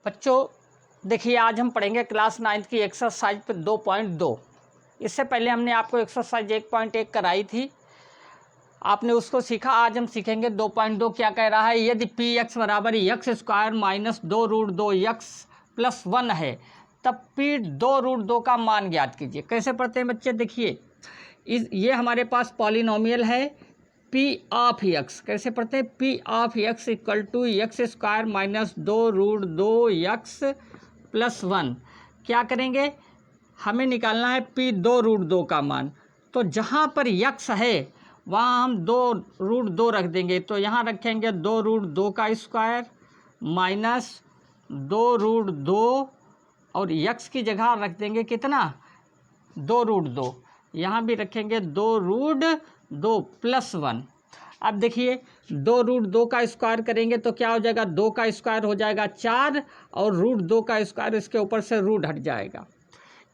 बच्चों देखिए, आज हम पढ़ेंगे क्लास 9th की एक्सरसाइज पे 2.2। इससे पहले हमने आपको एक्सरसाइज 1.1 कराई थी, आपने उसको सीखा। आज हम सीखेंगे 2.2 क्या कह रहा है। यदि पी एक्स बराबर x square minus 2√2 X plus 1 है, तब पी 2√2 का मान ज्ञात कीजिए। कैसे पढ़ते हैं बच्चे, देखिए ये हमारे पास पॉलिनोमियल है पी ऑफ एक्स। कैसे पढ़ते हैं, P of X equal to X square minus 2√2 X plus 1। क्या करेंगे, हमें निकालना है पी 2√2 का मान। तो जहाँ पर एक्स है वहाँ हम 2√2 रख देंगे। तो यहाँ रखेंगे 2√2 का स्क्वायर माइनस 2√2 और एक्स की जगह रख देंगे कितना, 2√2। यहाँ भी रखेंगे 2√2 प्लस 1। अब देखिए 2√2 का स्क्वायर करेंगे तो क्या हो जाएगा, 2 का स्क्वायर हो जाएगा 4 और √2 का स्क्वायर इसके ऊपर से रूट हट जाएगा।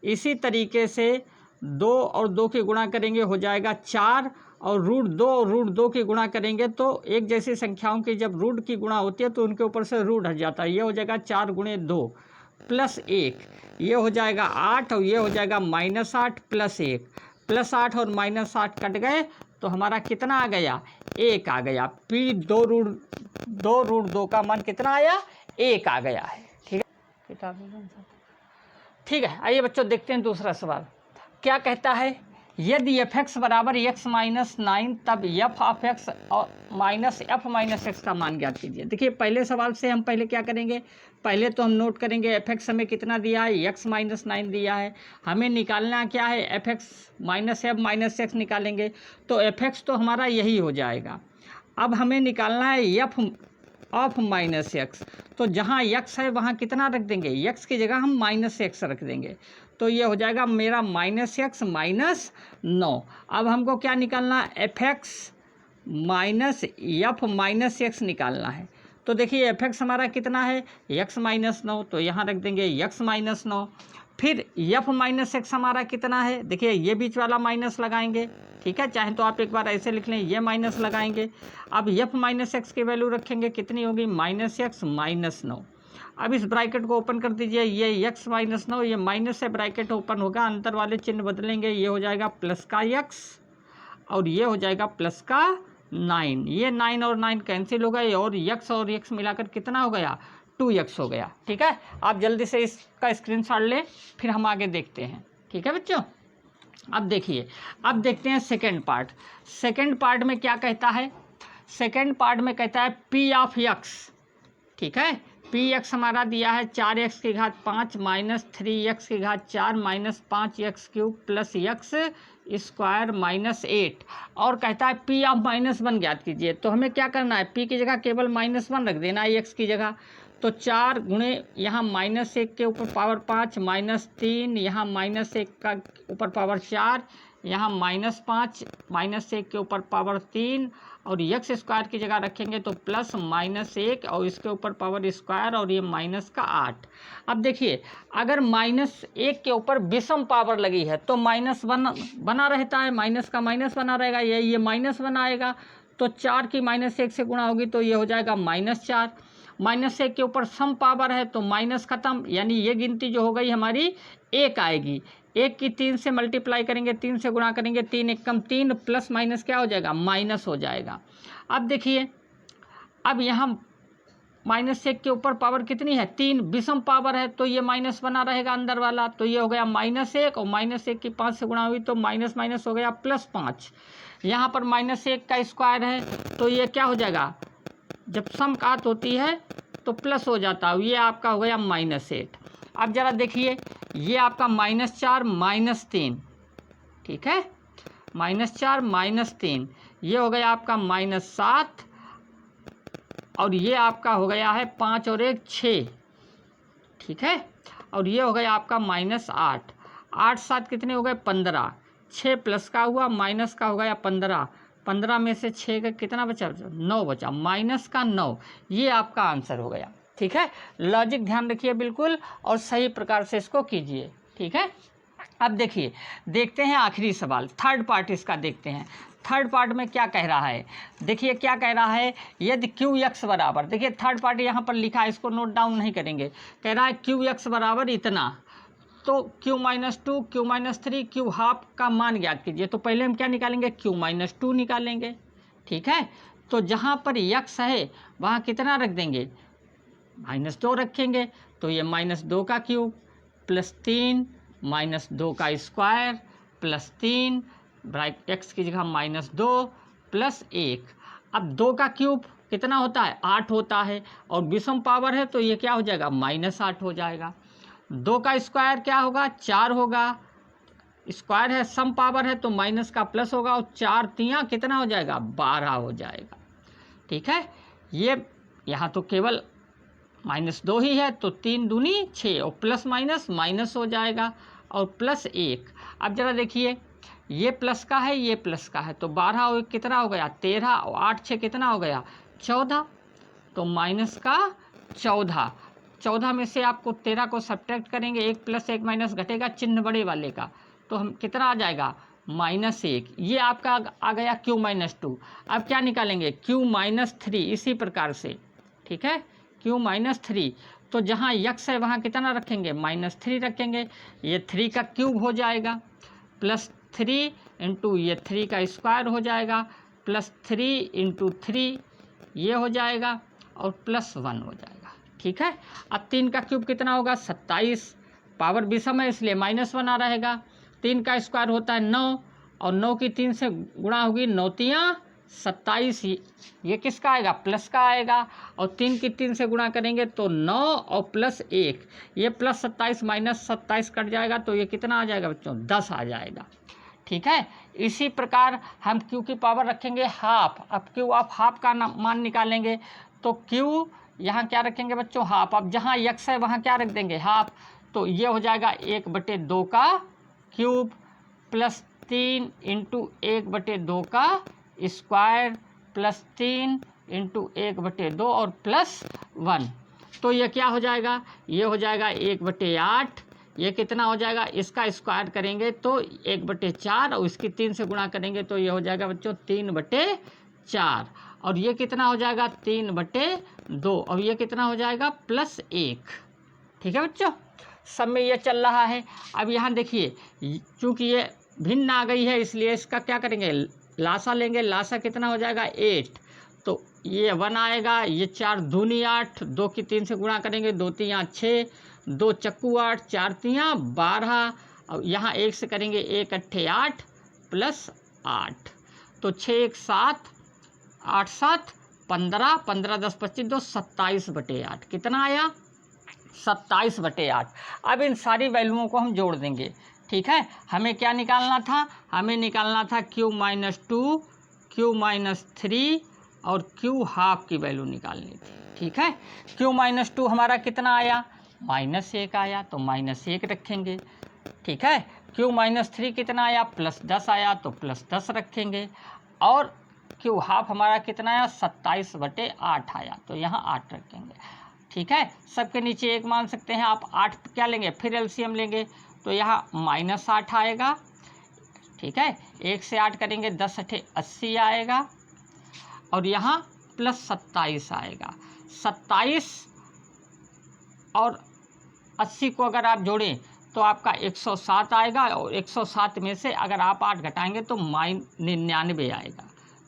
इसी तरीके से 2 और 2 की गुणा करेंगे हो जाएगा 4 और √2 और √2 की गुणा करेंगे तो एक जैसी संख्याओं की जब रूट की गुणा होती है तो उनके ऊपर से रूट हट जाता है। ये हो जाएगा 4 गुणे 2 प्लस 1, ये हो जाएगा 8 और ये हो जाएगा -8 प्लस 1। +8 और -8 कट गए तो हमारा कितना आ गया, 1 आ गया। पी 2√2 का मान कितना आया, 1 आ गया है। ठीक है, किताब ठीक है। आइए बच्चों देखते हैं दूसरा सवाल क्या कहता है। यदि एफ एक्स बराबर एक्स माइनस 9, तब F of x minus F minus x का मान ज्ञात कीजिए। देखिए पहले सवाल से हम पहले क्या करेंगे, पहले तो हम नोट करेंगे एफ एक्स हमें कितना दिया है, एक्स माइनस 9 दिया है। हमें निकालना क्या है, F x minus F minus x निकालेंगे तो एफ एक्स तो हमारा यही हो जाएगा। अब हमें निकालना है एफ ऑफ माइनस एक्स। तो जहाँ एक्स है वहाँ कितना रख देंगे, एक्स की जगह हम माइनस एक्स रख देंगे। तो ये हो जाएगा मेरा -x माइनस 9। अब हमको क्या निकालना है, F x minus F minus x निकालना है। तो देखिए एफ एक्स हमारा कितना है, x माइनस 9, तो यहाँ रख देंगे x माइनस 9। फिर एफ माइनस एक्स हमारा कितना है, देखिए ये बीच वाला माइनस लगाएंगे। ठीक है, चाहे तो आप एक बार ऐसे लिख लें, ये माइनस लगाएंगे। अब एफ माइनस एक्स की वैल्यू रखेंगे, कितनी होगी, -x माइनस 9। अब इस ब्रैकेट को ओपन कर दीजिए, ये x माइनस 9, ये माइनस से ब्रैकेट ओपन होगा, अंतर वाले चिन्ह बदलेंगे, ये हो जाएगा प्लस का x और ये हो जाएगा प्लस का 9। ये 9 और 9 कैंसिल हो गए और x मिलाकर कितना हो गया, 2x हो गया। ठीक है, आप जल्दी से इसका स्क्रीनशॉट लें, फिर हम आगे देखते हैं। ठीक है बच्चों, अब देखिए, अब देखते हैं सेकेंड पार्ट। सेकेंड पार्ट में क्या कहता है, सेकेंड पार्ट में कहता है पी ऑफ एक्स। ठीक है, पी एक्स हमारा दिया है 4x की घात 5 माइनस 3x की घात 4 minus 5x cube plus x square minus 8। और कहता है पी ऑफ -1 ज्ञात कीजिए। तो हमें क्या करना है, p की जगह केवल -1 रख देना है x की जगह। तो 4 गुणे यहाँ -1 के ऊपर पावर 5 माइनस 3, यहाँ -1 का ऊपर पावर 4, यहाँ -5 -1 के ऊपर पावर 3 और x स्क्वायर की जगह रखेंगे तो प्लस -1 और इसके ऊपर पावर स्क्वायर और ये माइनस का 8। अब देखिए अगर -1 के ऊपर विषम पावर लगी है तो -1 बना रहता है, माइनस का माइनस बना रहेगा, ये -1 आएगा। तो 4 की -1 से गुणा होगी तो ये हो जाएगा -4। -1 के ऊपर सम पावर है तो माइनस खत्म, यानी ये गिनती जो हो गई हमारी 1 आएगी। 1 की 3 से मल्टीप्लाई करेंगे, 3 से गुणा करेंगे, 3 एकम 3 प्लस माइनस क्या हो जाएगा, माइनस हो जाएगा। अब देखिए, अब यहाँ -1 के ऊपर पावर कितनी है, 3, विषम पावर है तो ये माइनस बना रहेगा अंदर वाला। तो ये हो गया -1 और -1 की 5 से गुणा हुई तो माइनस माइनस हो गया +5। यहाँ पर -1 का स्क्वायर है तो ये क्या हो जाएगा, जब सम घात होती है तो प्लस हो जाता है, ये आपका हो गया -8। अब ज़रा देखिए, ये आपका -4 -3। ठीक है, -4 -3, ये हो गया आपका -7 और ये आपका हो गया है 5 और 1 6। ठीक है, और ये हो गया आपका -8, 8 7 कितने हो गए, 15, 6 प्लस का हुआ माइनस का हो गया 15, 15 में से 6 का कितना बचा, 9 बचा, माइनस का 9। ये आपका आंसर हो गया। ठीक है, लॉजिक ध्यान रखिए बिल्कुल और सही प्रकार से इसको कीजिए। ठीक है, अब देखिए, देखते हैं आखिरी सवाल, थर्ड पार्ट इसका देखते हैं। थर्ड पार्ट में क्या कह रहा है, देखिए क्या कह रहा है, यदि क्यू एक्स बराबर, देखिए थर्ड पार्ट यहाँ पर लिखा है, इसको नोट डाउन नहीं करेंगे, कह रहा है क्यू एक्स बराबर इतना, तो q minus two, Q minus three, Q half का मान ज्ञात कीजिए। तो पहले हम क्या निकालेंगे, q माइनस टू निकालेंगे, ठीक है। तो जहाँ पर x है वहाँ कितना रख देंगे, -2 रखेंगे, तो ये -2 का क्यूब प्लस 3 -2 का स्क्वायर प्लस 3 ब्रैकेट x की जगह -2 प्लस 1। अब 2 का क्यूब कितना होता है, 8 होता है, और विषम पावर है तो ये क्या हो जाएगा, -8 हो जाएगा। 2 का स्क्वायर क्या होगा, 4 होगा, स्क्वायर है, सम पावर है तो माइनस का प्लस होगा, और 4 तियाँ कितना हो जाएगा, 12 हो जाएगा, ठीक है। ये यहाँ तो केवल -2 ही है, तो 3 दूनी 6, और प्लस माइनस माइनस हो जाएगा, और प्लस 1। अब जरा देखिए, ये प्लस का है, ये प्लस का है, तो 12 और 1 कितना हो गया, 13, और 8 6 कितना हो गया, 14, तो माइनस का 14। 14 में से आपको 13 को सब्ट्रैक्ट करेंगे, 1 प्लस 1 माइनस घटेगा चिन्ह बड़े वाले का, तो हम कितना आ जाएगा, -1। ये आपका आ गया q माइनस टू। अब क्या निकालेंगे, q माइनस 3, इसी प्रकार से, ठीक है, q माइनस 3। तो जहाँ x है वहाँ कितना रखेंगे, -3 रखेंगे, ये 3 का क्यूब हो जाएगा, प्लस 3 इंटू ये 3 का स्क्वायर हो जाएगा, प्लस 3 इंटू 3 ये हो जाएगा, और प्लस 1 हो जाएगा, ठीक है। अब 3 का क्यूब कितना होगा, 27, पावर विषम है इसलिए -1 आ रहेगा। 3 का स्क्वायर होता है 9, और 9 की 3 से गुणा होगी, 9 तियाँ 27, ये किसका आएगा, प्लस का आएगा, और 3 की 3 से गुणा करेंगे तो 9 और प्लस 1, ये प्लस 27 माइनस 27 कट जाएगा, तो ये कितना आ जाएगा बच्चों, 10 आ जाएगा, ठीक है। इसी प्रकार हम q की पावर रखेंगे हाफ। अब q ऑफ हाफ का मान निकालेंगे, तो q यहाँ क्या रखेंगे बच्चों, हाफ। अब जहाँ x है वहाँ क्या रख देंगे, हाफ, तो ये हो जाएगा 1/2 का क्यूब प्लस 3 इंटू 1/2 का स्क्वायर प्लस 3 इंटू 1/2 और प्लस 1। तो ये क्या हो जाएगा, ये हो जाएगा 1/8, ये कितना हो जाएगा, इसका स्क्वायर करेंगे तो 1/4, और इसकी 3 से गुणा करेंगे तो ये हो जाएगा बच्चों 3/4, और ये कितना हो जाएगा 3/2, और ये कितना हो जाएगा प्लस 1, ठीक है बच्चों। सब में ये चल रहा है। अब यहाँ देखिए, चूँकि ये भिन्न आ गई है इसलिए इसका क्या करेंगे, लासा लेंगे, लासा कितना हो जाएगा 8, तो ये 1 आएगा, ये 4 दूनी 8, 2 की 3 से गुणा करेंगे, 2 तियाँ 6, 2 चक्कू 8, 4 तियाँ 12, अब यहाँ 1 से करेंगे 1 अट्ठे 8 प्लस 8, तो 6 1 7, 8 7 15, 15 10 25 2 27/8, कितना आया 27/8। अब इन सारी वैल्यूओं को हम जोड़ देंगे, ठीक है। हमें क्या निकालना था, हमें निकालना था q माइनस 2, q माइनस 3 और q हाफ की वैल्यू निकालनी थी, ठीक है। q माइनस 2 हमारा कितना आया, -1 आया, तो -1 रखेंगे, ठीक है। q माइनस 3 कितना आया, +10 आया, तो +10 रखेंगे, और q हाफ हमारा कितना आया, 27/8 आया, तो यहाँ 8 रखेंगे, ठीक है। सबके नीचे 1 मान सकते हैं आप, 8 क्या लेंगे, फिर एलसीएम लेंगे, तो यहाँ -8 आएगा, ठीक है। 1 से 8 करेंगे, 10 8 80 आएगा, और यहाँ प्लस 27 आएगा। 27 और 80 को अगर आप जोड़ें तो आपका 107 आएगा, और 107 में से अगर आप 8 घटाएंगे तो -99 आएगा,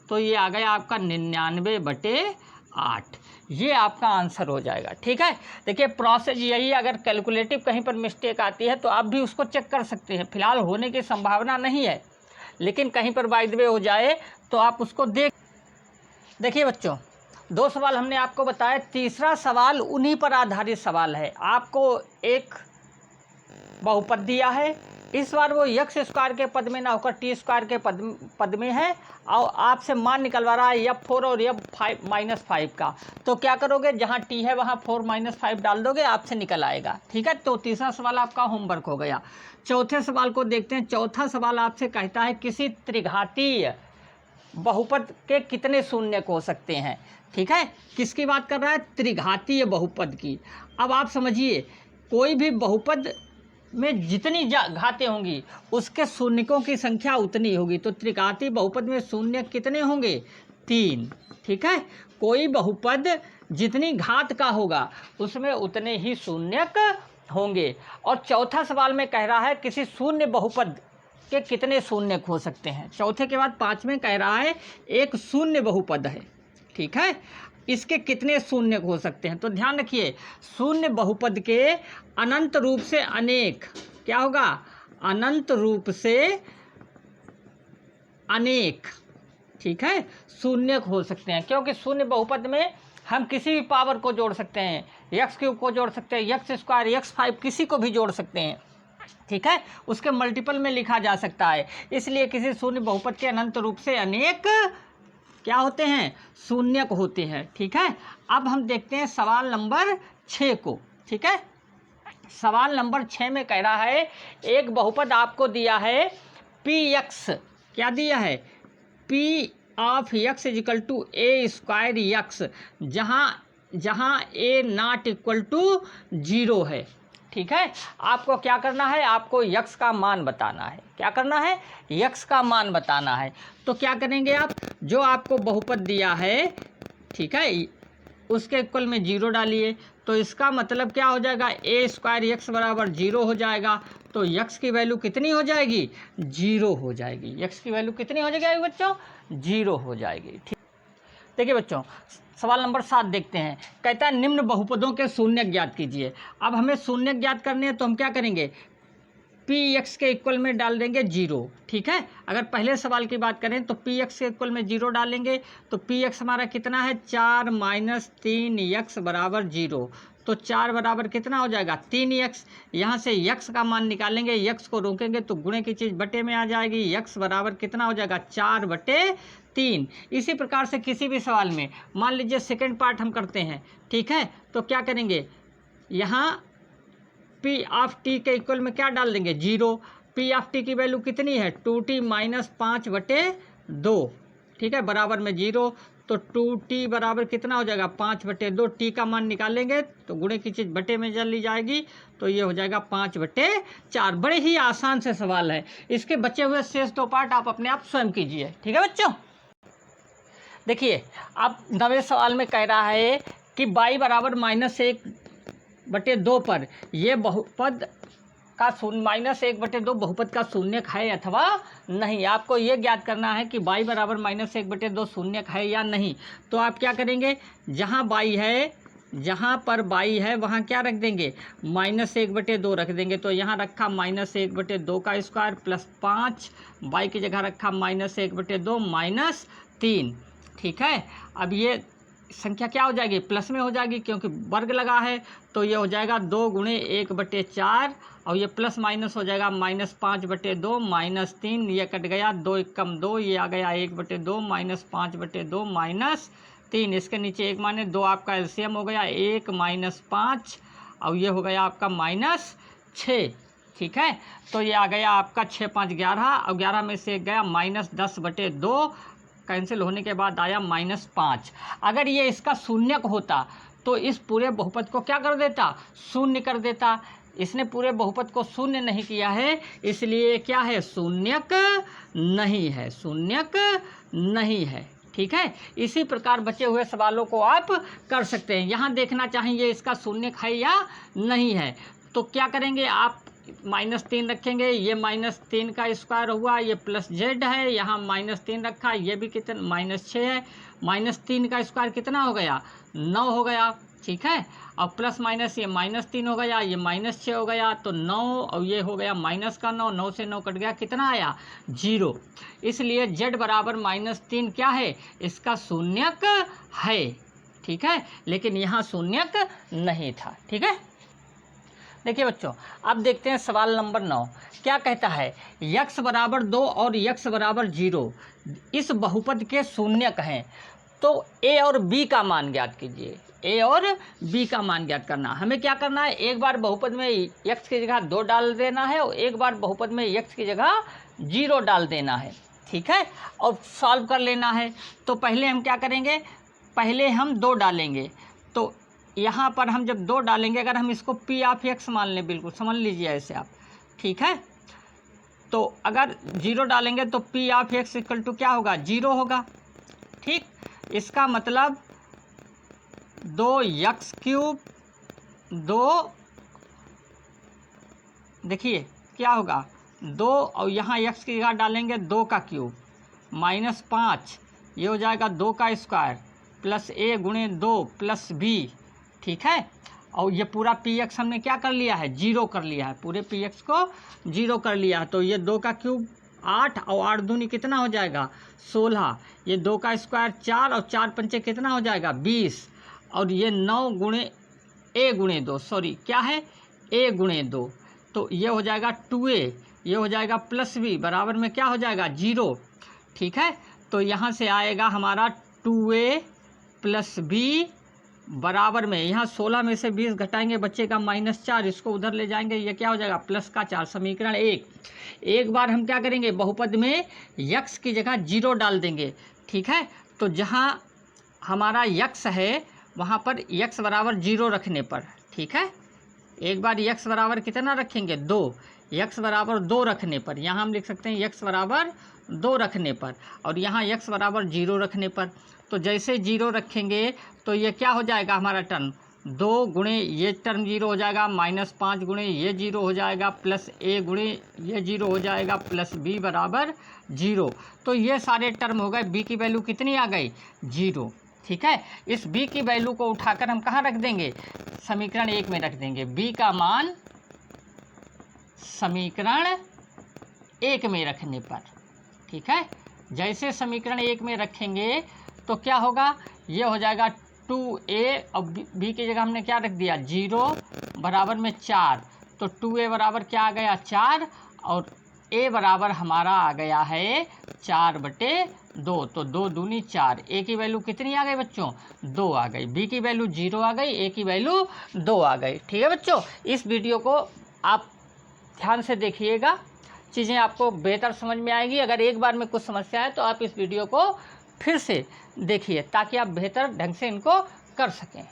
तो ये आ गया आपका 99/8, ये आपका आंसर हो जाएगा, ठीक है। देखिए प्रोसेस यही, अगर कैलकुलेटिव कहीं पर मिस्टेक आती है तो आप भी उसको चेक कर सकते हैं, फिलहाल होने की संभावना नहीं है, लेकिन कहीं पर बाय द वे हो जाए तो आप उसको देखिए बच्चों, 2 सवाल हमने आपको बताया, तीसरा सवाल उन्हीं पर आधारित सवाल है। आपको एक बहुपद दिया है, इस बार वो x स्क्वायर के पद में ना होकर t स्क्वायर के पद में है, और आपसे मान निकलवा रहा है f4 और f−5 का। तो क्या करोगे, जहाँ t है वहाँ 4-5 डाल दोगे, आपसे निकल आएगा, ठीक है। तो तीसरा सवाल आपका होमवर्क हो गया। चौथे सवाल को देखते हैं। चौथा सवाल आपसे कहता है किसी त्रिघातीय बहुपद के कितने शून्य हो सकते हैं, ठीक है। किसकी बात कर रहा है, त्रिघातीय बहुपद की। अब आप समझिए, कोई भी बहुपद में जितनी घातें होंगी उसके शून्यकों की संख्या उतनी होगी। तो त्रिघातीय बहुपद में शून्य कितने होंगे? 3। ठीक है, कोई बहुपद जितनी घात का होगा उसमें उतने ही शून्यक होंगे। और चौथा सवाल में कह रहा है किसी शून्य बहुपद के कितने शून्यक हो सकते हैं। चौथे के बाद पाँचवें कह रहा है एक शून्य बहुपद है, ठीक है, इसके कितने शून्यक हो सकते हैं। तो ध्यान रखिए, शून्य बहुपद के अनंत रूप से अनेक, क्या होगा? अनंत रूप से अनेक, ठीक है, शून्यक हो सकते हैं। क्योंकि शून्य बहुपद में हम किसी भी पावर को जोड़ सकते हैं, x³ को जोड़ सकते हैं, x², x5 किसी को भी जोड़ सकते हैं, ठीक है, उसके मल्टीपल में लिखा जा सकता है। इसलिए किसी शून्य बहुपद के अनंत रूप से अनेक क्या होते हैं? शून्यक होते हैं। ठीक है, अब हम देखते हैं सवाल नंबर 6 को। ठीक है, सवाल नंबर 6 में कह रहा है एक बहुपद आपको दिया है px, क्या दिया है? p of x equal to a²x, जहाँ a नॉट इक्वल टू 0 है। ठीक है, आपको क्या करना है? आपको x का मान बताना है। क्या करना है? x का मान बताना है। तो क्या करेंगे आप? जो आपको बहुपद दिया है, ठीक है, उसके इक्वल में 0 डालिए। तो इसका मतलब क्या हो जाएगा? a²x बराबर 0 हो जाएगा। तो x की वैल्यू कितनी हो जाएगी? 0 हो जाएगी। x की वैल्यू कितनी हो जाएगी बच्चों? 0 हो जाएगी। ठीक, देखिए बच्चों, सवाल नंबर 7 देखते हैं। कहता है निम्न बहुपदों के शून्यक ज्ञात कीजिए। अब हमें शून्यक ज्ञात करने हैं तो हम क्या करेंगे? px के इक्वल में डाल देंगे 0। ठीक है, अगर पहले सवाल की बात करें तो px के इक्वल में 0 डालेंगे तो px हमारा कितना है? 4 - 3x बराबर 0। तो 4 बराबर कितना हो जाएगा? 3x। यहाँ से x का मान निकालेंगे, x को रोकेंगे तो गुणे की चीज़ बटे में आ जाएगी। x बराबर कितना हो जाएगा? 4/3। इसी प्रकार से किसी भी सवाल में मान लीजिए सेकेंड पार्ट हम करते हैं, ठीक है, तो क्या करेंगे? यहाँ p ऑफ t के इक्वल में क्या डाल देंगे? 0। p ऑफ t की वैल्यू कितनी है? 2t - 5/2, ठीक है, बराबर में 0। तो 2t बराबर कितना हो जाएगा? 5/2। t का मान निकालेंगे तो गुणे की चीज़ बटे में चली जाएगी, तो ये हो जाएगा 5/4। बड़े ही आसान से सवाल है। इसके बचे हुए शेष 2 पार्ट आप अपने आप स्वयं कीजिए। ठीक है बच्चों, देखिए अब 9वें सवाल में कह रहा है कि y बराबर -1/2 पर ये बहुपद का -1/2 बहुपद का शून्यक है अथवा नहीं। आपको ये ज्ञात करना है कि y बराबर -1/2 शून्यक है या नहीं। तो आप क्या करेंगे? जहाँ y है, जहाँ पर y है वहाँ क्या रख देंगे? -1/2 रख देंगे। तो यहाँ रखा -1/2 का स्क्वायर प्लस 5, y की जगह रखा -1/2 -3। ठीक है, अब ये संख्या क्या हो जाएगी? प्लस में हो जाएगी क्योंकि वर्ग लगा है। तो ये हो जाएगा 2 × 1/4 और ये प्लस माइनस हो जाएगा -5/2 -3, ये कट गया, 2 × 1 2, ये आ गया 1/2 -5/2 -3। इसके नीचे 1 माने 2, आपका एलसीएम हो गया 1 - 5 और ये हो गया आपका -6। ठीक है, तो ये आ गया आपका 6 × 5 = 11 और 11 में से 1 गया -10/2, कैंसिल होने के बाद आया -5। अगर ये इसका शून्यक होता तो इस पूरे बहुपद को क्या कर देता? शून्य कर देता। इसने पूरे बहुपद को शून्य नहीं किया है, इसलिए क्या है? शून्यक नहीं है, शून्यक नहीं है। ठीक है, इसी प्रकार बचे हुए सवालों को आप कर सकते हैं। यहाँ देखना चाहिए इसका शून्यक है या नहीं है। तो क्या करेंगे आप? -3 रखेंगे, ये -3 का स्क्वायर हुआ, ये +z है, यहाँ -3 रखा, ये भी कितना? -6 है। -3 का स्क्वायर कितना हो गया? 9 हो गया। ठीक है, और प्लस माइनस ये -3 हो गया, ये -6 हो गया, तो 9 और ये हो गया -9 9 से 9 कट गया, कितना आया? 0। इसलिए z बराबर -3 क्या है? इसका शून्यक है। ठीक है, लेकिन यहाँ शून्यक नहीं था। ठीक है, देखिए बच्चों, अब देखते हैं सवाल नंबर 9 क्या कहता है? x बराबर 2 और x बराबर 0 इस बहुपद के शून्यक हैं, तो a और b का मान ज्ञात कीजिए। a और b का मान ज्ञात करना। हमें क्या करना है? एक बार बहुपद में x की जगह 2 डाल देना है और एक बार बहुपद में x की जगह 0 डाल देना है। ठीक है, और सॉल्व कर लेना है। तो पहले हम क्या करेंगे? पहले हम 2 डालेंगे। तो यहाँ पर हम जब 2 डालेंगे, अगर हम इसको p ऑफ x मान लें, बिल्कुल समझ लीजिए ऐसे आप, ठीक है। तो अगर 0 डालेंगे तो P of X equal to क्या होगा, 0 होगा। ठीक, इसका मतलब 2x³ 2, देखिए क्या होगा 2 और यहाँ x की जगह डालेंगे 2 का क्यूब -5, ये हो जाएगा 2 का स्क्वायर प्लस a गुणे 2 प्लस b। ठीक है, और ये पूरा px हमने क्या कर लिया है, 0 कर लिया है, पूरे px को 0 कर लिया है। तो ये 2 का क्यूब 8 और 8 दूनी कितना हो जाएगा 16, ये 2 का स्क्वायर 4 और 4 पंचे कितना हो जाएगा 20, और ये 9 गुणे a गुणे 2, सॉरी क्या है a गुणे 2, तो ये हो जाएगा 2a, ये हो जाएगा प्लस b बराबर में क्या हो जाएगा 0। ठीक है, तो यहाँ से आएगा हमारा 2a प्लस b बराबर में, यहाँ 16 में से 20 घटाएंगे बचेगा -4, इसको उधर ले जाएंगे, ये क्या हो जाएगा प्लस का 4। समीकरण 1। एक बार हम क्या करेंगे, बहुपद में x की जगह 0 डाल देंगे। ठीक है, तो जहाँ हमारा x है वहाँ पर x बराबर 0 रखने पर, ठीक है, एक बार x बराबर कितना रखेंगे 2, x बराबर 2 रखने पर, यहाँ हम लिख सकते हैं x बराबर 2 रखने पर, और यहाँ x बराबर 0 रखने पर। तो जैसे 0 रखेंगे तो ये क्या हो जाएगा हमारा टर्म 2 गुणे ये टर्म 0 हो जाएगा, -5 गुणे ये 0 हो जाएगा, प्लस a गुणे ये 0 हो जाएगा, प्लस b बराबर 0। तो ये सारे टर्म हो गए, b की वैल्यू कितनी आ गई 0। ठीक है, इस b की वैल्यू को उठाकर हम कहाँ रख देंगे, समीकरण 1 में रख देंगे। b का मान समीकरण 1 में रखने पर, ठीक है, जैसे समीकरण 1 में रखेंगे तो क्या होगा, ये हो जाएगा 2a और b की जगह हमने क्या रख दिया 0 बराबर में 4, तो 2a बराबर क्या आ गया 4, और a बराबर हमारा आ गया है 4/2, तो 2 दूनी 4, a की वैल्यू कितनी आ गई बच्चों 2 आ गई, b की वैल्यू 0 आ गई, a की वैल्यू 2 आ गई। ठीक है बच्चों, इस वीडियो को आप ध्यान से देखिएगा, चीज़ें आपको बेहतर समझ में आएगी। अगर एक बार में कुछ समस्या है तो आप इस वीडियो को फिर से देखिए ताकि आप बेहतर ढंग से इनको कर सकें।